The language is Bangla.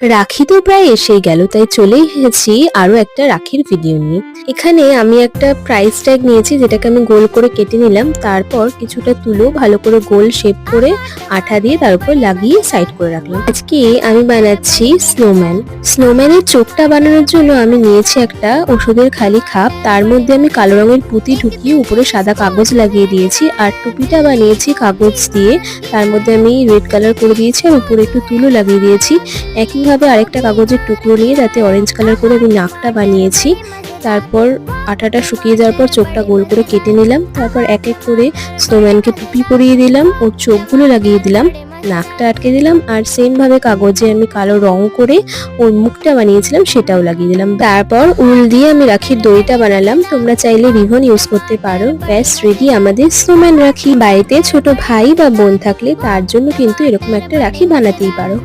রাখি তো প্রায় এসেই গেল, তাই চলে এসেছি আরো একটা রাখির ভিডিও নিয়ে। এখানে আমি একটা প্রাইস ট্যাগ নিয়েছি, যেটাকে আমি গোল করে কেটে নিলাম। তারপর কিছুটা তুলো ভালো করে গোল শেপ করে আঠা দিয়ে তার উপর লাগিয়ে সাইড করে রাখলাম। আজকে আমি বানাচ্ছি স্নোম্যান। স্নোম্যানের চোখটা বানানোর জন্য আমি নিয়েছি একটা ওষুধের খালি খাপ, তার মধ্যে আমি কালো রঙের পুঁতি ঢুকিয়ে উপরে সাদা কাগজ লাগিয়ে দিয়েছি। আর টুপিটা বানিয়েছি কাগজ দিয়ে, তার মধ্যে আমি রেড কালার করে দিয়েছি আর উপরে একটু তুলো লাগিয়ে দিয়েছি। একইভাবে আরেকটা কাগজের টুকরো নিয়ে তাতে অরেঞ্জ কালার করে আমি নাকটা বানিয়েছি। তারপর আঠাটা শুকিয়ে যাওয়ার পর চোখটা গোল করে কেটে নিলাম। তারপর এক এক করে স্নোম্যানকে টুপি পরিয়ে দিলাম, ওর চোখগুলো লাগিয়ে দিলাম, নাকটা আটকে দিলাম, আর সেম ভাবে কাগজে আমি কালো রং করে ওর মুখটা বানিয়েছিলাম সেটাও লাগিয়ে দিলাম। তারপর উল দিয়ে আমি রাখির দড়িটা বানালাম, তোমরা চাইলে রিবন ইউজ করতে পারো। ব্যাস রেডি আমাদের স্নোম্যান রাখি। বাড়িতে ছোট ভাই বা বোন থাকলে তার জন্য কিন্তু এরকম একটা রাখি বানাতেই পারো।